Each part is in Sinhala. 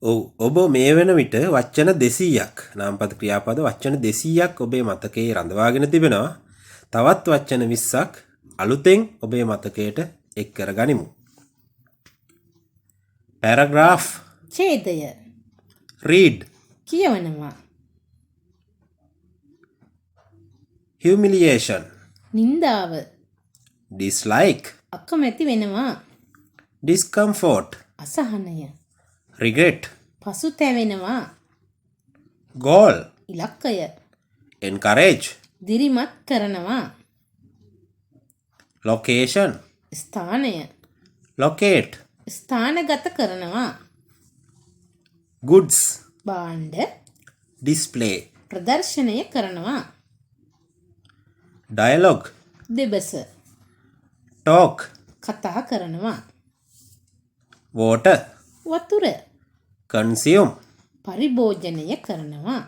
ඔබ මේ වෙන විට වචන 200ක් නාමපද ක්‍රියාපද වචන 200ක් ඔබේ මතකයේ රඳවාගෙන තිබෙනවා. තවත් වචන 20ක් අලුතෙන් ඔබේ මතකයට එක් කරගනිමු. paragraph ඡේදය read කියවනවා humiliation නින්දාව dislike අකමැති වෙනවා discomfort අසහනය regret පසුතැවෙනවා goal ඉලක්කය encourage දිරිමත් කරනවා location ස්ථානය locate ස්ථානගත කරනවා goods භාණ්ඩ display ප්‍රදර්ශනය කරනවා dialogue දෙබස talk කතා කරනවා water වතුර consume පරිභෝජනය කරනවා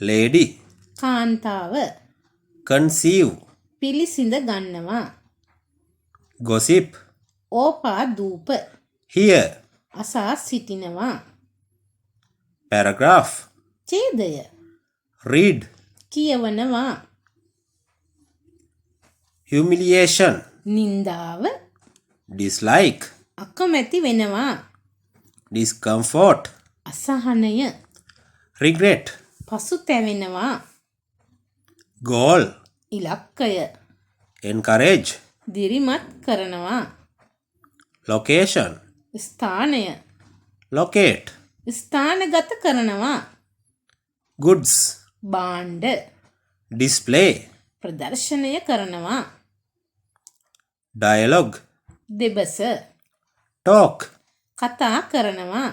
lady කාන්තාව conceive පිළිසිඳ ගන්නවා gossip ඕපා දූප hear අසා සිටිනවා paragraph ඡේදය read කියවනවා humiliation නින්දාව dislike අකමැති වෙනවා discomfort අසහනය regret පසුතැවෙනවා goal ඉලක්කය encourage දිරිමත් කරනවා location ස්ථානය locate ස්ථානගත කරනවා goods භාණ්ඩ display ප්‍රදර්ශනය කරනවා dialogue දෙබස talk කතා කරනවා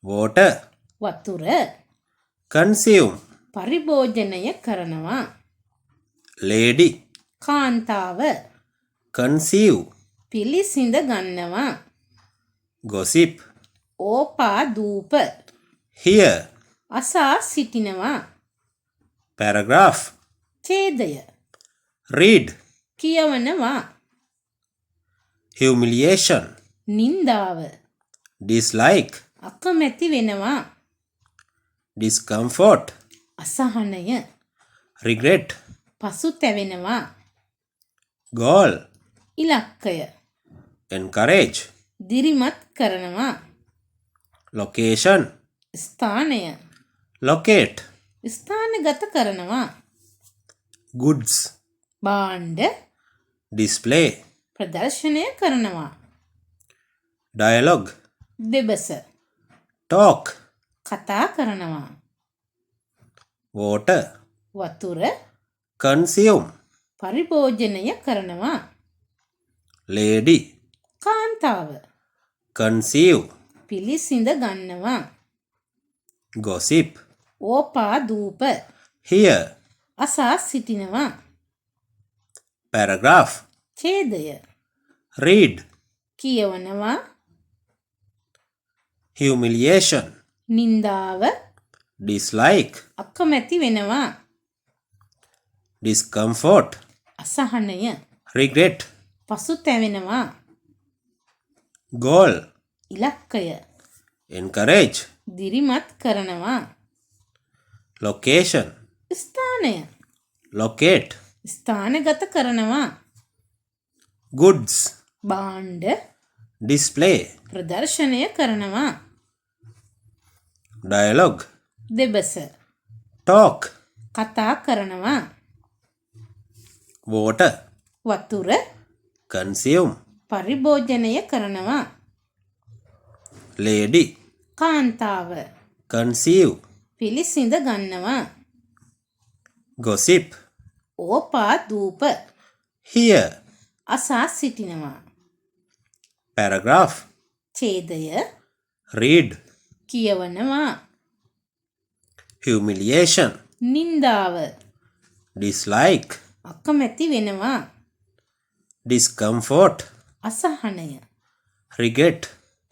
water වතුර consume පරිභෝජනය කරනවා lady කාන්තාව conceive පිළිසිඳ ගන්නවා gossip ඕපා දූප hear අසා සිටිනවා paragraph ඡේදය read කියවනවා humiliation නින්දාව dislike අකමැති වෙනවා discomfort අසහනය regret පසුතැවෙනවා goal ඉලක්කය encourage දිරිමත් කරනවා location ස්ථානය locate ස්ථානගත කරනවා goods භාණ්ඩ display ප්‍රදර්ශනය කරනවා dialogue දෙබස talk කතා කරනවා water වතුර consume පරිභෝජනය කරනවා lady කාන්තාව conceive පිළිසිඳ ගන්නවා gossip ඕපා දූප hear අසා සිටිනවා paragraph ඡේදය read කියවනවා humiliation නින්දාව dislike අකමැති වෙනවා discomfort අසහනය regret පසුතැවෙනවා goal ඉලක්කය encourage දිරිමත් කරනවා location ස්ථානය locate ස්ථානගත කරනවා goods භාණ්ඩ display ප්‍රදර්ශනය කරනවා dialogue දෙබස talk කතා කරනවා water වතුර consume පරිභෝජනය කරනවා lady කාන්තාව conceive පිළිසිඳ ගන්නවා gossip ඕපා දූප hear අසා සිටිනවා paragraph ඡේදය read කියවනවා humiliation නින්දාව dislike අකමැති වෙනවා discomfort අසහනය regret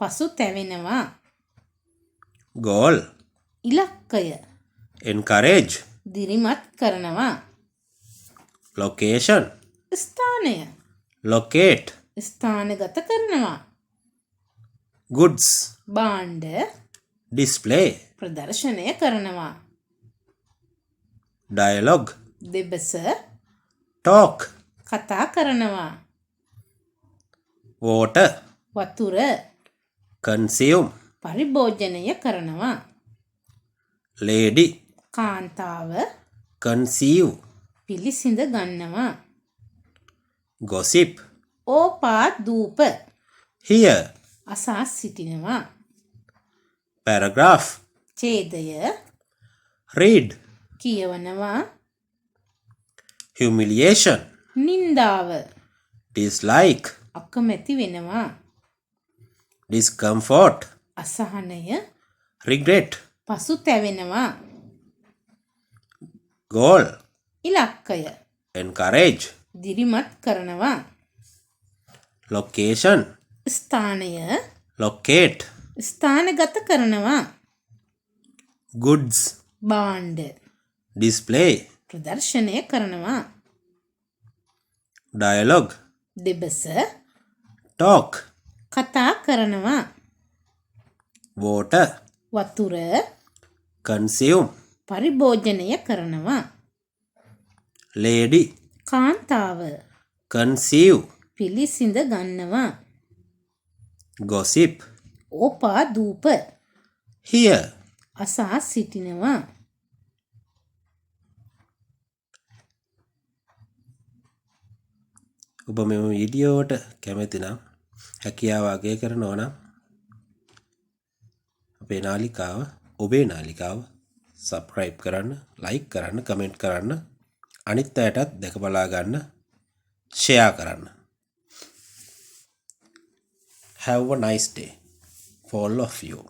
පසුතැවෙනවා goal ඉලක්කය encourage දිරිමත් කරනවා location ස්ථානය locate ස්ථානගත කරනවා goods භාණ්ඩ display ප්‍රදර්ශනය කරනවා. dialogue දෙබස talk කතා කරනවා. water වතුර consume පරිභෝජනය කරනවා. lady කාන්තාව conceive පිළිසිඳ ගන්නවා. gossip ඕපා දූප hear අසා සිටිනවා. paragraph ඡේදය read කියවනවා. humiliation නින්දාව dislike අකමැති වෙනවා. discomfort අසහනය regret පසුතැවෙනවා. goal ඉලක්කය encourage දිරිමත් කරනවා. location ස්ථානය locate ස්ථානගත කරනවා. goods භාණ්ඩ display ප්‍රදර්ශනය කරනවා. dialogue දෙබස talk කතා කරනවා. water වතුර consume පරිභෝජනය කරනවා. lady කාන්තාව conceive පිළිසිඳ ගන්නවා. gossip ඕපා දූප hear අසා සිටිනවා. ඔබ මෙම වීඩියෝවට කැමති නම් හැකියාව අගය කරනවා නම් අපේ නාලිකාව ඔබේ නාලිකාව subscribe කරන්න, like කරන්න, comment කරන්න, අනිත් අයටත් දැක බලා ගන්න, share කරන්න. Have a nice day for all of you.